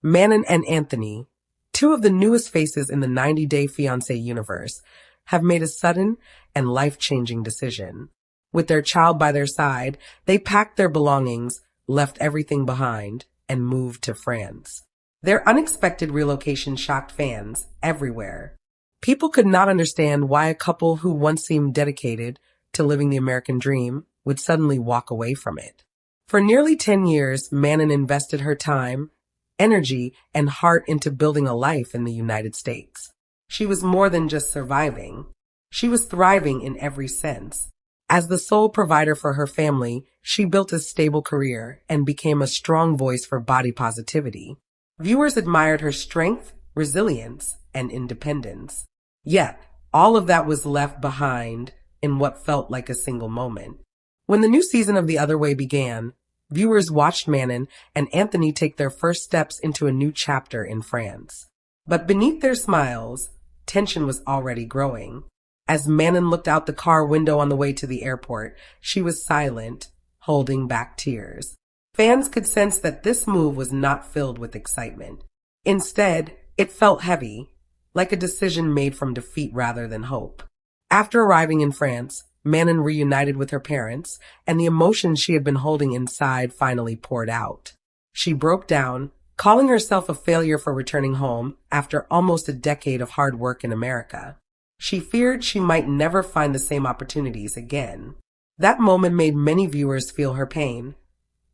Manon and Anthony, two of the newest faces in the 90-Day Fiancé universe, have made a sudden and life-changing decision. With their child by their side, they packed their belongings, left everything behind, and moved to France. Their unexpected relocation shocked fans everywhere. People could not understand why a couple who once seemed dedicated to living the American dream would suddenly walk away from it. For nearly 10 years, Manon invested her time, energy, and heart into building a life in the United States. She was more than just surviving. She was thriving in every sense. As the sole provider for her family, she built a stable career and became a strong voice for body positivity. Viewers admired her strength, resilience, and independence. Yet, all of that was left behind in what felt like a single moment. When the new season of The Other Way began, viewers watched Manon and Anthony take their first steps into a new chapter in France. But beneath their smiles, tension was already growing. As Manon looked out the car window on the way to the airport, she was silent, holding back tears. Fans could sense that this move was not filled with excitement. Instead, it felt heavy, like a decision made from defeat rather than hope. After arriving in France, Manon reunited with her parents, and the emotions she had been holding inside finally poured out. She broke down, calling herself a failure for returning home after almost a decade of hard work in America. She feared she might never find the same opportunities again. That moment made many viewers feel her pain,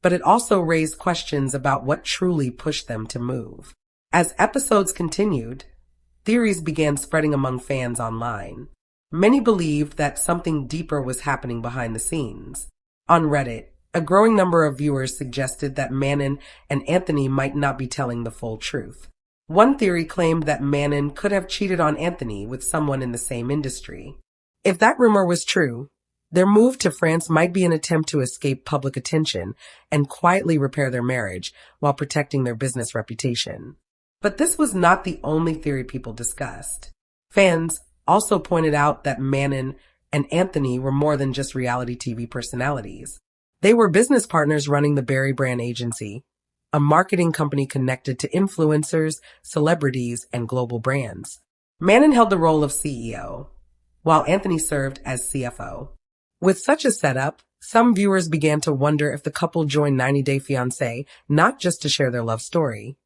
but it also raised questions about what truly pushed them to move. As episodes continued, theories began spreading among fans online. Many believed that something deeper was happening behind the scenes. On Reddit, a growing number of viewers suggested that Manon and Anthony might not be telling the full truth. One theory claimed that Manon could have cheated on Anthony with someone in the same industry. If that rumor was true, their move to France might be an attempt to escape public attention and quietly repair their marriage while protecting their business reputation. But this was not the only theory people discussed. Fans also pointed out that Manon and Anthony were more than just reality TV personalities. They were business partners running the Berry Brand Agency, a marketing company connected to influencers, celebrities, and global brands. Manon held the role of CEO, while Anthony served as CFO. With such a setup, some viewers began to wonder if the couple joined 90 Day Fiancé not just to share their love story,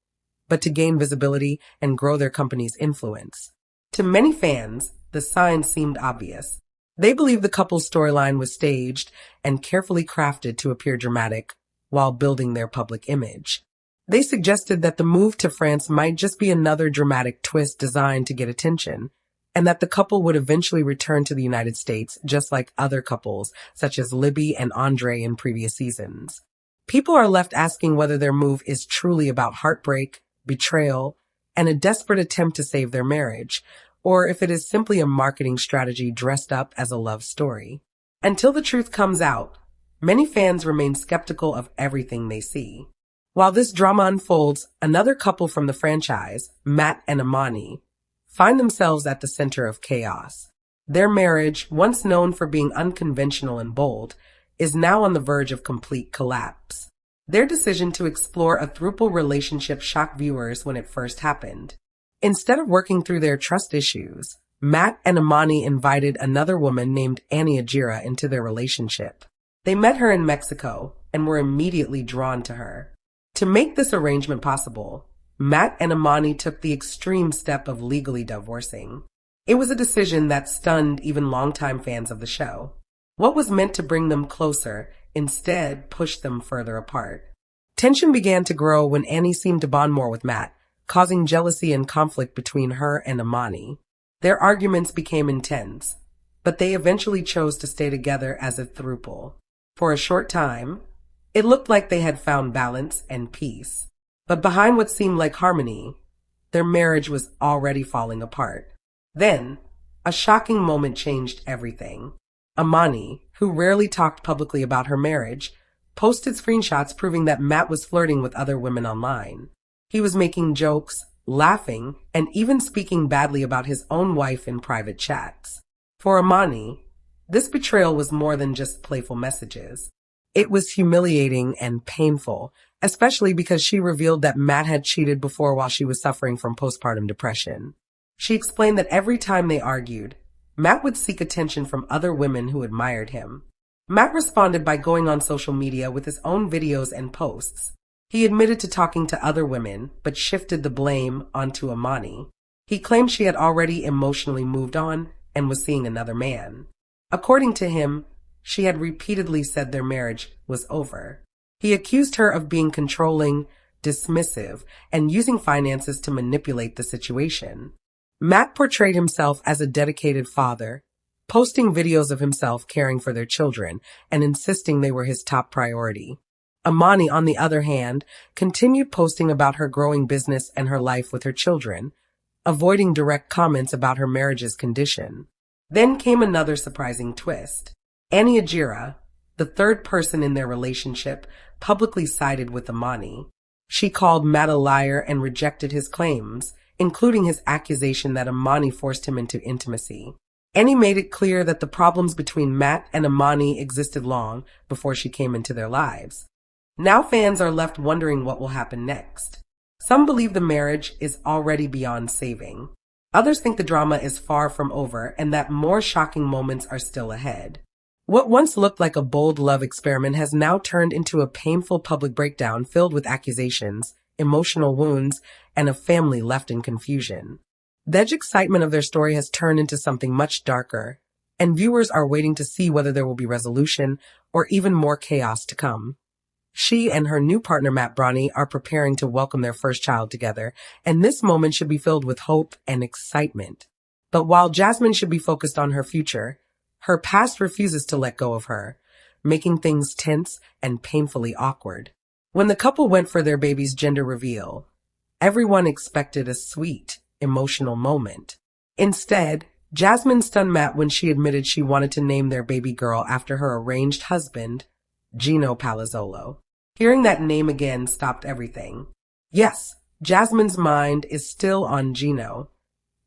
but to gain visibility and grow their company's influence. To many fans, the signs seemed obvious. They believed the couple's storyline was staged and carefully crafted to appear dramatic while building their public image. They suggested that the move to France might just be another dramatic twist designed to get attention, and that the couple would eventually return to the United States just like other couples, such as Libby and Andre in previous seasons. People are left asking whether their move is truly about heartbreak, betrayal, and a desperate attempt to save their marriage, or if it is simply a marketing strategy dressed up as a love story. Until the truth comes out, many fans remain skeptical of everything they see. While this drama unfolds, another couple from the franchise, Matt and Amani, find themselves at the center of chaos. Their marriage, once known for being unconventional and bold, is now on the verge of complete collapse. Their decision to explore a throuple relationship shocked viewers when it first happened. Instead of working through their trust issues, Matt and Amani invited another woman named Annie Ajira into their relationship. They met her in Mexico and were immediately drawn to her. To make this arrangement possible, Matt and Amani took the extreme step of legally divorcing. It was a decision that stunned even longtime fans of the show. What was meant to bring them closer instead pushed them further apart. Tension began to grow when Annie seemed to bond more with Matt, causing jealousy and conflict between her and Amani. Their arguments became intense, but they eventually chose to stay together as a throuple. For a short time, it looked like they had found balance and peace. But behind what seemed like harmony, their marriage was already falling apart. Then, a shocking moment changed everything. Amani, who rarely talked publicly about her marriage, posted screenshots proving that Matt was flirting with other women online. He was making jokes, laughing, and even speaking badly about his own wife in private chats. For Amani, this betrayal was more than just playful messages. It was humiliating and painful, especially because she revealed that Matt had cheated before while she was suffering from postpartum depression. She explained that every time they argued, Matt would seek attention from other women who admired him. Matt responded by going on social media with his own videos and posts. He admitted to talking to other women, but shifted the blame onto Amani. He claimed she had already emotionally moved on and was seeing another man. According to him, she had repeatedly said their marriage was over. He accused her of being controlling, dismissive, and using finances to manipulate the situation. Matt portrayed himself as a dedicated father, posting videos of himself caring for their children and insisting they were his top priority. Amani, on the other hand, continued posting about her growing business and her life with her children, avoiding direct comments about her marriage's condition. Then came another surprising twist. Annie Ajira, the third person in their relationship, publicly sided with Amani. She called Matt a liar and rejected his claims, including his accusation that Amani forced him into intimacy. Annie made it clear that the problems between Matt and Amani existed long before she came into their lives. Now fans are left wondering what will happen next. Some believe the marriage is already beyond saving. Others think the drama is far from over and that more shocking moments are still ahead. What once looked like a bold love experiment has now turned into a painful public breakdown filled with accusations, emotional wounds, and a family left in confusion. The edge excitement of their story has turned into something much darker, and viewers are waiting to see whether there will be resolution or even more chaos to come. She and her new partner Matt Bronny are preparing to welcome their first child together, and this moment should be filled with hope and excitement. But while Jasmine should be focused on her future, her past refuses to let go of her, making things tense and painfully awkward. When the couple went for their baby's gender reveal, everyone expected a sweet, emotional moment. Instead, Jasmine stunned Matt when she admitted she wanted to name their baby girl after her arranged husband, Gino Palazzolo. Hearing that name again stopped everything. Yes, Jasmine's mind is still on Gino,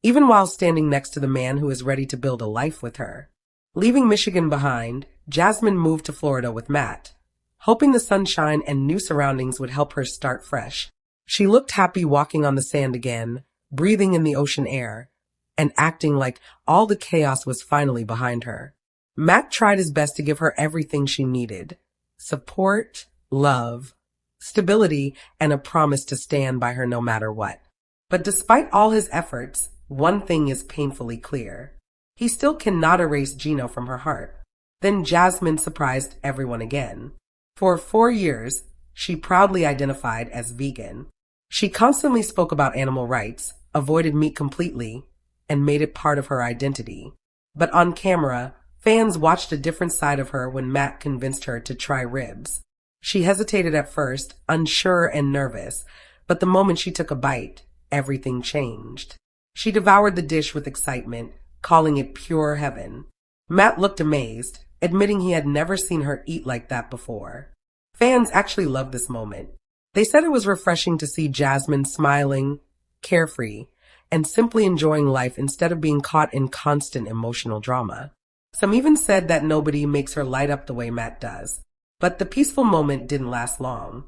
even while standing next to the man who is ready to build a life with her. Leaving Michigan behind, Jasmine moved to Florida with Matt, hoping the sunshine and new surroundings would help her start fresh. She looked happy walking on the sand again, breathing in the ocean air, and acting like all the chaos was finally behind her. Matt tried his best to give her everything she needed: support, love, stability, and a promise to stand by her no matter what. But despite all his efforts, one thing is painfully clear. He still cannot erase Gino from her heart. Then Jasmine surprised everyone again. For 4 years, she proudly identified as vegan. She constantly spoke about animal rights, avoided meat completely, and made it part of her identity. But on camera, fans watched a different side of her when Matt convinced her to try ribs. She hesitated at first, unsure and nervous, but the moment she took a bite, everything changed. She devoured the dish with excitement, calling it pure heaven. Matt looked amazed, admitting he had never seen her eat like that before. Fans actually loved this moment. They said it was refreshing to see Jasmine smiling, carefree, and simply enjoying life instead of being caught in constant emotional drama. Some even said that nobody makes her light up the way Matt does. But the peaceful moment didn't last long.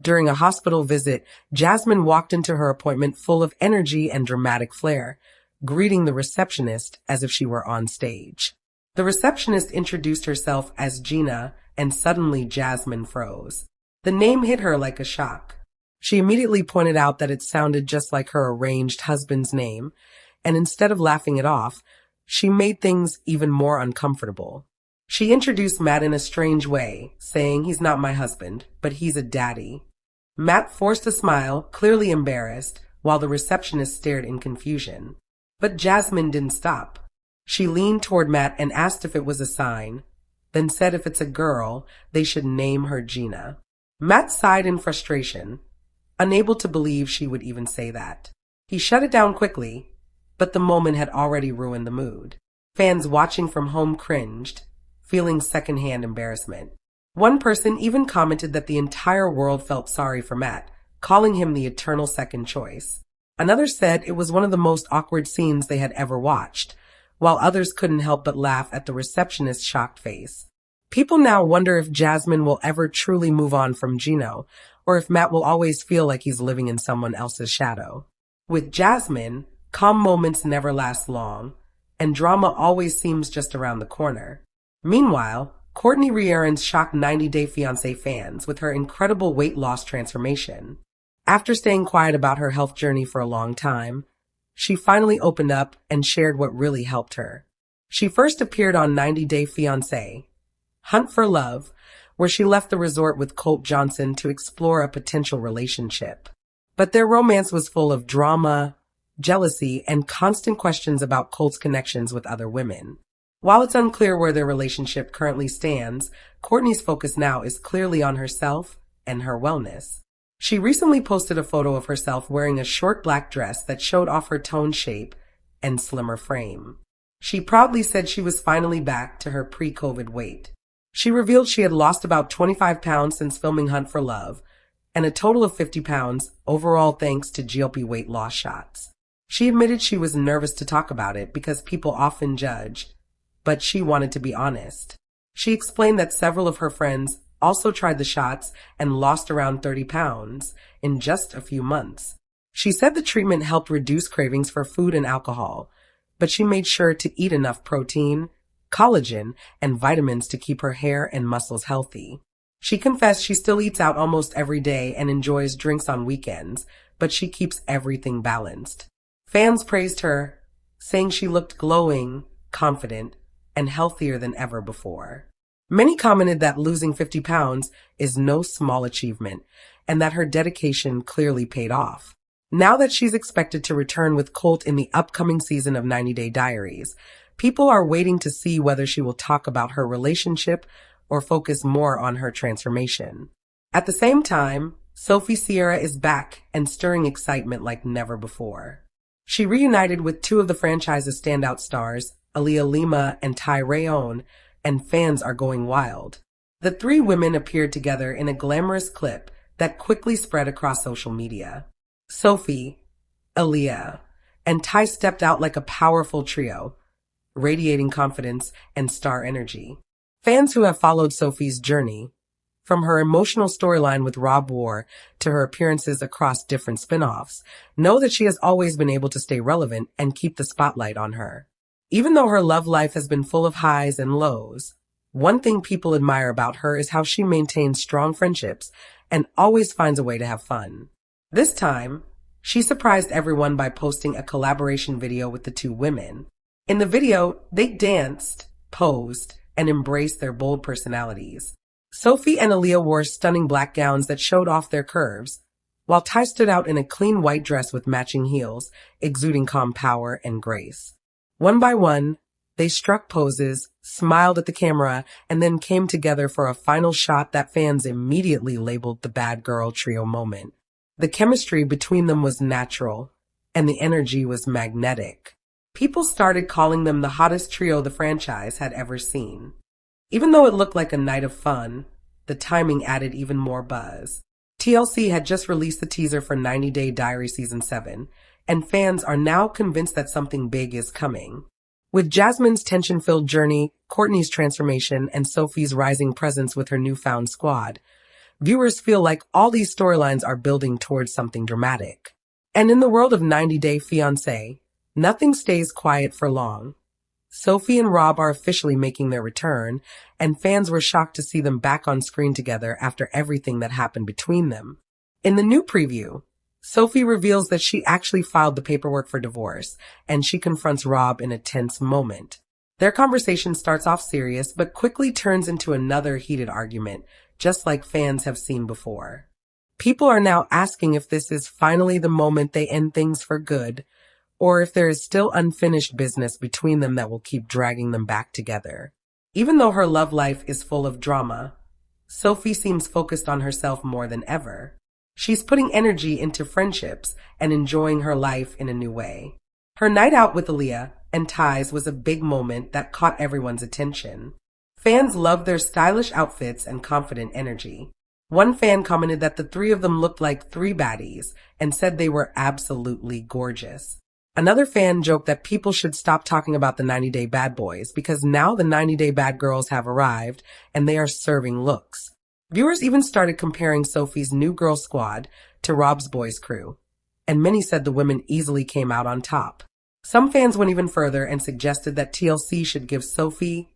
During a hospital visit, Jasmine walked into her appointment full of energy and dramatic flair, greeting the receptionist as if she were on stage. The receptionist introduced herself as Gina, and suddenly Jasmine froze. The name hit her like a shock. She immediately pointed out that it sounded just like her arranged husband's name, and instead of laughing it off, she made things even more uncomfortable. She introduced Matt in a strange way, saying he's not my husband, but he's a daddy. Matt forced a smile, clearly embarrassed, while the receptionist stared in confusion. But Jasmine didn't stop. She leaned toward Matt and asked if it was a sign, then said if it's a girl, they should name her Gina. Matt sighed in frustration, unable to believe she would even say that. He shut it down quickly, but the moment had already ruined the mood. Fans watching from home cringed, feeling secondhand embarrassment. One person even commented that the entire world felt sorry for Matt, calling him the eternal second choice. Another said it was one of the most awkward scenes they had ever watched, while others couldn't help but laugh at the receptionist's shocked face. People now wonder if Jasmine will ever truly move on from Gino, or if Matt will always feel like he's living in someone else's shadow. With Jasmine, calm moments never last long, and drama always seems just around the corner. Meanwhile, Cortney returns shocked 90-Day Fiancé fans with her incredible weight loss transformation. After staying quiet about her health journey for a long time, she finally opened up and shared what really helped her. She first appeared on 90-Day Fiancé, Hunt for Love, where she left the resort with Colt Johnson to explore a potential relationship. But their romance was full of drama, jealousy, and constant questions about Colt's connections with other women. While it's unclear where their relationship currently stands, Cortney's focus now is clearly on herself and her wellness. She recently posted a photo of herself wearing a short black dress that showed off her toned shape and slimmer frame. She proudly said she was finally back to her pre-COVID weight. She revealed she had lost about 25 pounds since filming Hunt for Love, and a total of 50 pounds overall thanks to GLP weight loss shots. She admitted she was nervous to talk about it because people often judge, but she wanted to be honest. She explained that several of her friends also tried the shots and lost around 30 pounds in just a few months. She said the treatment helped reduce cravings for food and alcohol, but she made sure to eat enough protein, collagen, and vitamins to keep her hair and muscles healthy. She confessed she still eats out almost every day and enjoys drinks on weekends, but she keeps everything balanced. Fans praised her, saying she looked glowing, confident, and healthier than ever before. Many commented that losing 50 pounds is no small achievement, and that her dedication clearly paid off. Now that she's expected to return with Colt in the upcoming season of 90-Day Diaries, people are waiting to see whether she will talk about her relationship or focus more on her transformation. At the same time, Sophie Sierra is back and stirring excitement like never before. She reunited with two of the franchise's standout stars, Aaliyah Lima and Ty Rayon, and fans are going wild. The three women appeared together in a glamorous clip that quickly spread across social media. Sophie, Aaliyah, and Ty stepped out like a powerful trio, radiating confidence and star energy. Fans who have followed Sophie's journey, from her emotional storyline with Rob War to her appearances across different spin-offs, know that she has always been able to stay relevant and keep the spotlight on her. Even though her love life has been full of highs and lows, one thing people admire about her is how she maintains strong friendships and always finds a way to have fun. This time, she surprised everyone by posting a collaboration video with the two women. In the video, they danced, posed, and embraced their bold personalities. Sophie and Aaliyah wore stunning black gowns that showed off their curves, while Ty stood out in a clean white dress with matching heels, exuding calm power and grace. One by one, they struck poses, smiled at the camera, and then came together for a final shot that fans immediately labeled the Bad Girl Trio moment. The chemistry between them was natural, and the energy was magnetic. People started calling them the hottest trio the franchise had ever seen. Even though it looked like a night of fun, the timing added even more buzz. TLC had just released the teaser for 90-Day Diary Season 7, and fans are now convinced that something big is coming. With Jasmine's tension-filled journey, Cortney's transformation, and Sophie's rising presence with her newfound squad, viewers feel like all these storylines are building towards something dramatic. And in the world of 90-Day Fiancé, nothing stays quiet for long. Sophie and Rob are officially making their return, and fans were shocked to see them back on screen together after everything that happened between them. In the new preview, Sophie reveals that she actually filed the paperwork for divorce, and she confronts Rob in a tense moment. Their conversation starts off serious, but quickly turns into another heated argument, just like fans have seen before. People are now asking if this is finally the moment they end things for good, or if there is still unfinished business between them that will keep dragging them back together. Even though her love life is full of drama, Sophie seems focused on herself more than ever. She's putting energy into friendships and enjoying her life in a new way. Her night out with Aaliyah and Ty's was a big moment that caught everyone's attention. Fans loved their stylish outfits and confident energy. One fan commented that the three of them looked like three baddies and said they were absolutely gorgeous. Another fan joked that people should stop talking about the 90-Day Bad Boys because now the 90-Day Bad Girls have arrived and they are serving looks. Viewers even started comparing Sophie's new girl squad to Rob's boys crew, and many said the women easily came out on top. Some fans went even further and suggested that TLC should give Sophie,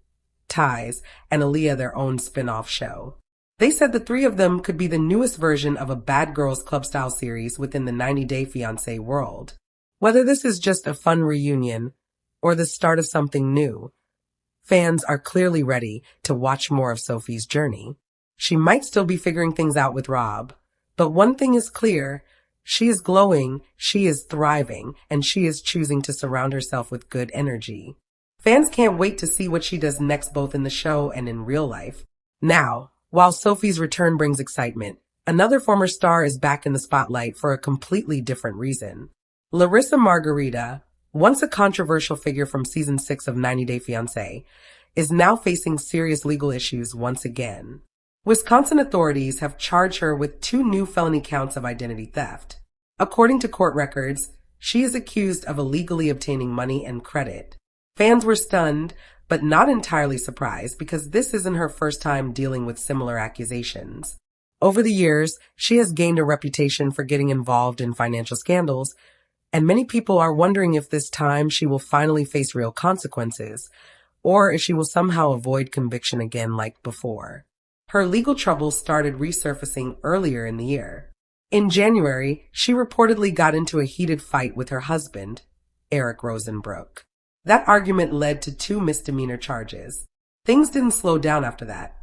Tiz, and Aaliyah their own spin-off show. They said the three of them could be the newest version of a Bad Girls Club-style series within the 90-Day Fiancé world. Whether this is just a fun reunion or the start of something new, fans are clearly ready to watch more of Sophie's journey. She might still be figuring things out with Rob, but one thing is clear: she is glowing, she is thriving, and she is choosing to surround herself with good energy. Fans can't wait to see what she does next, both in the show and in real life. Now, while Sophie's return brings excitement, another former star is back in the spotlight for a completely different reason. Larissa Margarita, once a controversial figure from season 6 of 90 Day Fiancé, is now facing serious legal issues once again. Wisconsin authorities have charged her with 2 new felony counts of identity theft. According to court records, she is accused of illegally obtaining money and credit. Fans were stunned, but not entirely surprised, because this isn't her first time dealing with similar accusations. Over the years, she has gained a reputation for getting involved in financial scandals, and many people are wondering if this time she will finally face real consequences, or if she will somehow avoid conviction again like before. Her legal troubles started resurfacing earlier in the year. In January, she reportedly got into a heated fight with her husband, Eric Rosenbrook. That argument led to 2 misdemeanor charges. Things didn't slow down after that.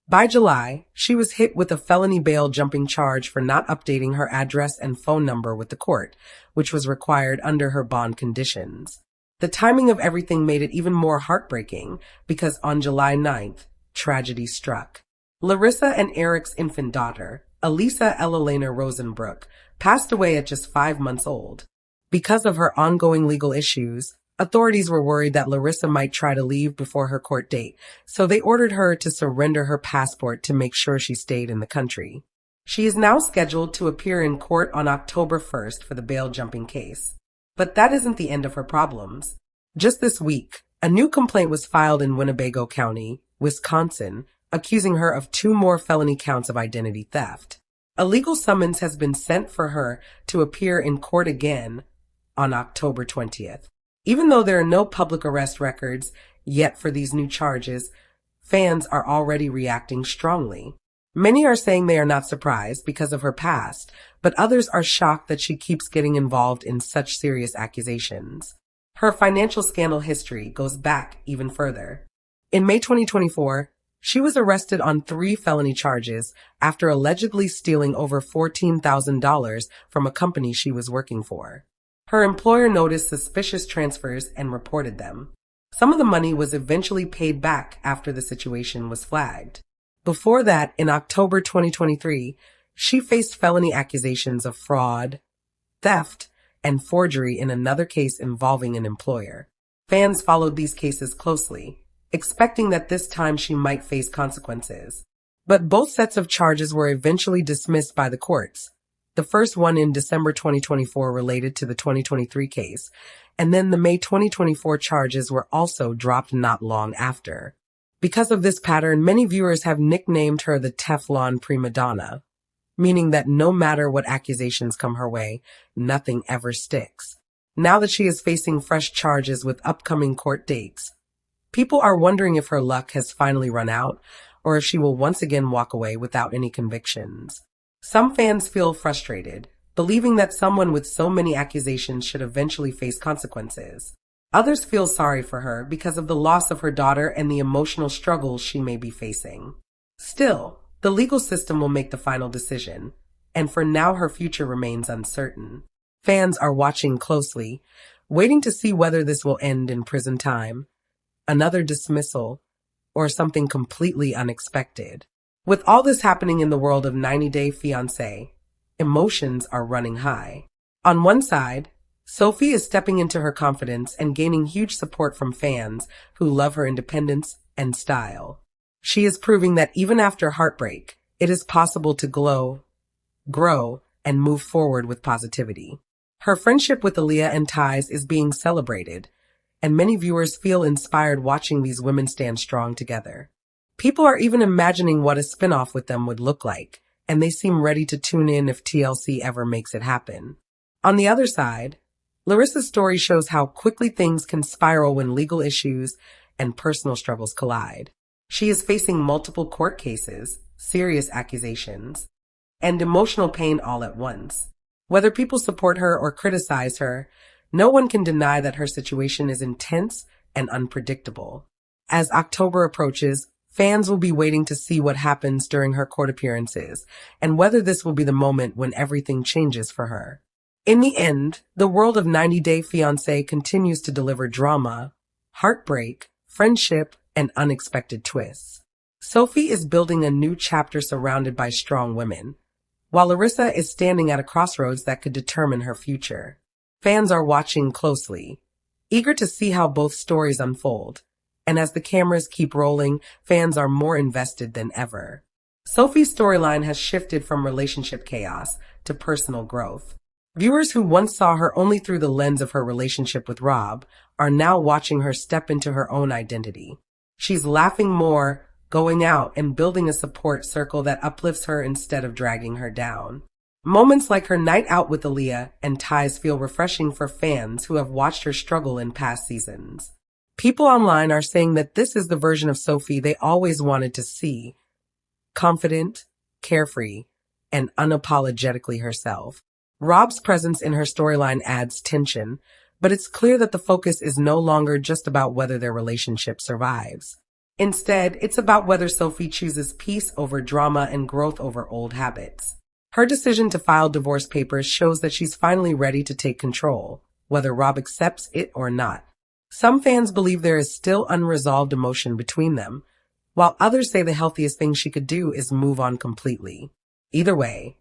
By July, she was hit with a felony bail jumping charge for not updating her address and phone number with the court, which was required under her bond conditions. The timing of everything made it even more heartbreaking, because on July 9th, tragedy struck. Larissa and Eric's infant daughter, Elisa Elalena Rosenbrook, passed away at just 5 months old. Because of her ongoing legal issues, authorities were worried that Larissa might try to leave before her court date, so they ordered her to surrender her passport to make sure she stayed in the country. She is now scheduled to appear in court on October 1st for the bail jumping case. But that isn't the end of her problems. Just this week, a new complaint was filed in Winnebago County, Wisconsin, accusing her of 2 more felony counts of identity theft. A legal summons has been sent for her to appear in court again on October 20th. Even though there are no public arrest records yet for these new charges, fans are already reacting strongly. Many are saying they are not surprised because of her past, but others are shocked that she keeps getting involved in such serious accusations. Her financial scandal history goes back even further. In May 2024, she was arrested on 3 felony charges after allegedly stealing over $14,000 from a company she was working for. Her employer noticed suspicious transfers and reported them. Some of the money was eventually paid back after the situation was flagged. Before that, in October 2023, she faced felony accusations of fraud, theft, and forgery in another case involving an employer. Fans followed these cases closely, expecting that this time she might face consequences. But both sets of charges were eventually dismissed by the courts. The first one in December 2024 related to the 2023 case, and then the May 2024 charges were also dropped not long after. Because of this pattern, many viewers have nicknamed her the Teflon prima donna, meaning that no matter what accusations come her way, nothing ever sticks. Now that she is facing fresh charges with upcoming court dates, people are wondering if her luck has finally run out, or if she will once again walk away without any convictions. Some fans feel frustrated, believing that someone with so many accusations should eventually face consequences. Others feel sorry for her because of the loss of her daughter and the emotional struggles she may be facing. Still, the legal system will make the final decision, and for now her future remains uncertain. Fans are watching closely, waiting to see whether this will end in prison time, another dismissal, or something completely unexpected. With all this happening in the world of 90 Day Fiancé, emotions are running high. On one side, Sophie is stepping into her confidence and gaining huge support from fans who love her independence and style. She is proving that even after heartbreak, it is possible to glow, grow, and move forward with positivity. Her friendship with Aaliyah and Tiz is being celebrated, and many viewers feel inspired watching these women stand strong together. People are even imagining what a spinoff with them would look like, and they seem ready to tune in if TLC ever makes it happen. On the other side, Larissa's story shows how quickly things can spiral when legal issues and personal struggles collide. She is facing multiple court cases, serious accusations, and emotional pain all at once. Whether people support her or criticize her, no one can deny that her situation is intense and unpredictable. As October approaches, fans will be waiting to see what happens during her court appearances and whether this will be the moment when everything changes for her. In the end, the world of 90 Day Fiancé continues to deliver drama, heartbreak, friendship, and unexpected twists. Sophie is building a new chapter surrounded by strong women, while Larissa is standing at a crossroads that could determine her future. Fans are watching closely, eager to see how both stories unfold. And as the cameras keep rolling, fans are more invested than ever. Sophie's storyline has shifted from relationship chaos to personal growth. Viewers who once saw her only through the lens of her relationship with Rob are now watching her step into her own identity. She's laughing more, going out, and building a support circle that uplifts her instead of dragging her down. Moments like her night out with Aaliyah and Ties feel refreshing for fans who have watched her struggle in past seasons. People online are saying that this is the version of Sophie they always wanted to see. Confident, carefree, and unapologetically herself. Rob's presence in her storyline adds tension, but it's clear that the focus is no longer just about whether their relationship survives. Instead, it's about whether Sophie chooses peace over drama and growth over old habits. Her decision to file divorce papers shows that she's finally ready to take control, whether Rob accepts it or not. Some fans believe there is still unresolved emotion between them, while others say the healthiest thing she could do is move on completely. Either way,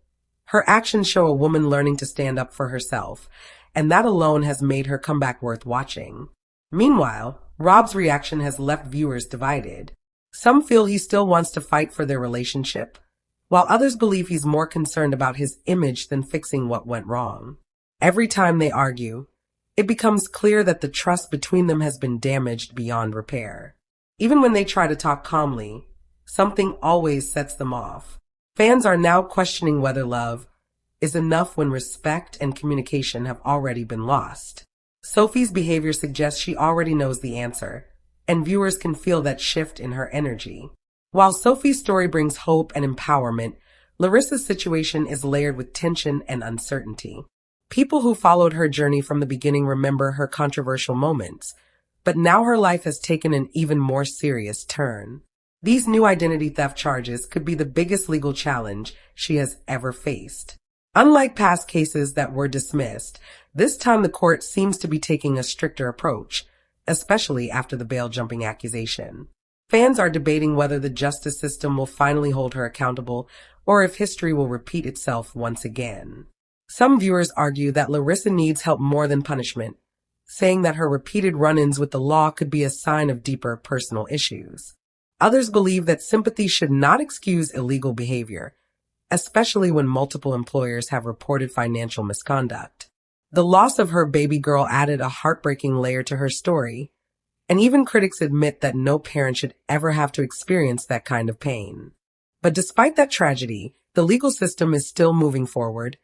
her actions show a woman learning to stand up for herself, and that alone has made her comeback worth watching. Meanwhile, Rob's reaction has left viewers divided. Some feel he still wants to fight for their relationship, while others believe he's more concerned about his image than fixing what went wrong. Every time they argue, it becomes clear that the trust between them has been damaged beyond repair. Even when they try to talk calmly, something always sets them off. Fans are now questioning whether love is enough when respect and communication have already been lost. Sophie's behavior suggests she already knows the answer, and viewers can feel that shift in her energy. While Sophie's story brings hope and empowerment, Larissa's situation is layered with tension and uncertainty. People who followed her journey from the beginning remember her controversial moments, but now her life has taken an even more serious turn. These new identity theft charges could be the biggest legal challenge she has ever faced. Unlike past cases that were dismissed, this time the court seems to be taking a stricter approach, especially after the bail-jumping accusation. Fans are debating whether the justice system will finally hold her accountable or if history will repeat itself once again. Some viewers argue that Larissa needs help more than punishment, saying that her repeated run-ins with the law could be a sign of deeper personal issues. Others believe that sympathy should not excuse illegal behavior, especially when multiple employers have reported financial misconduct. The loss of her baby girl added a heartbreaking layer to her story, and even critics admit that no parent should ever have to experience that kind of pain. But despite that tragedy, the legal system is still moving forward,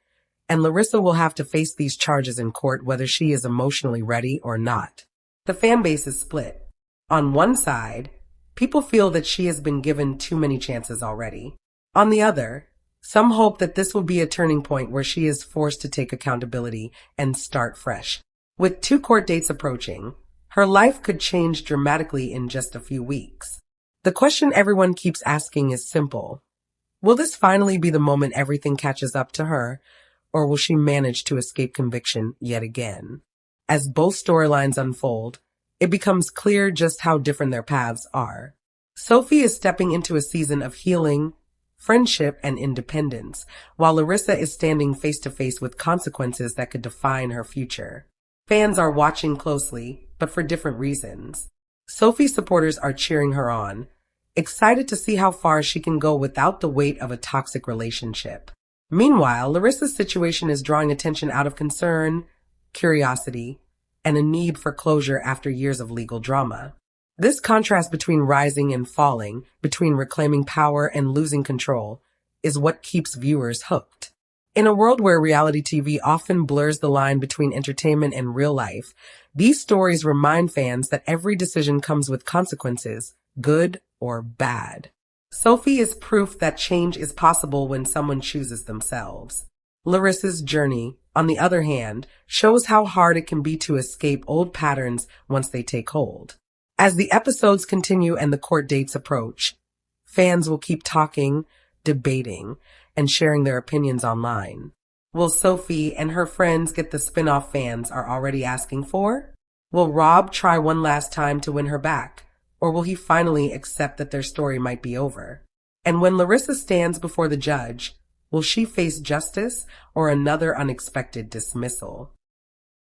and Larissa will have to face these charges in court whether she is emotionally ready or not. The fan base is split. On one side, people feel that she has been given too many chances already. On the other, some hope that this will be a turning point where she is forced to take accountability and start fresh. With 2 court dates approaching, her life could change dramatically in just a few weeks. The question everyone keeps asking is simple. Will this finally be the moment everything catches up to her, or will she manage to escape conviction yet again? As both storylines unfold, it becomes clear just how different their paths are. Sophie is stepping into a season of healing, friendship, and independence, while Larissa is standing face-to-face with consequences that could define her future. Fans are watching closely, but for different reasons. Sophie's supporters are cheering her on, excited to see how far she can go without the weight of a toxic relationship. Meanwhile, Larissa's situation is drawing attention out of concern, curiosity, and a need for closure after years of legal drama. This contrast between rising and falling, between reclaiming power and losing control, is what keeps viewers hooked. In a world where reality TV often blurs the line between entertainment and real life, these stories remind fans that every decision comes with consequences, good or bad. Sophie is proof that change is possible when someone chooses themselves. Larissa's journey, on the other hand, shows how hard it can be to escape old patterns once they take hold. As the episodes continue and the court dates approach, fans will keep talking, debating, and sharing their opinions online. Will Sophie and her friends get the spin-off fans are already asking for? Will Rob try one last time to win her back? Or will he finally accept that their story might be over? And when Larissa stands before the judge, will she face justice or another unexpected dismissal?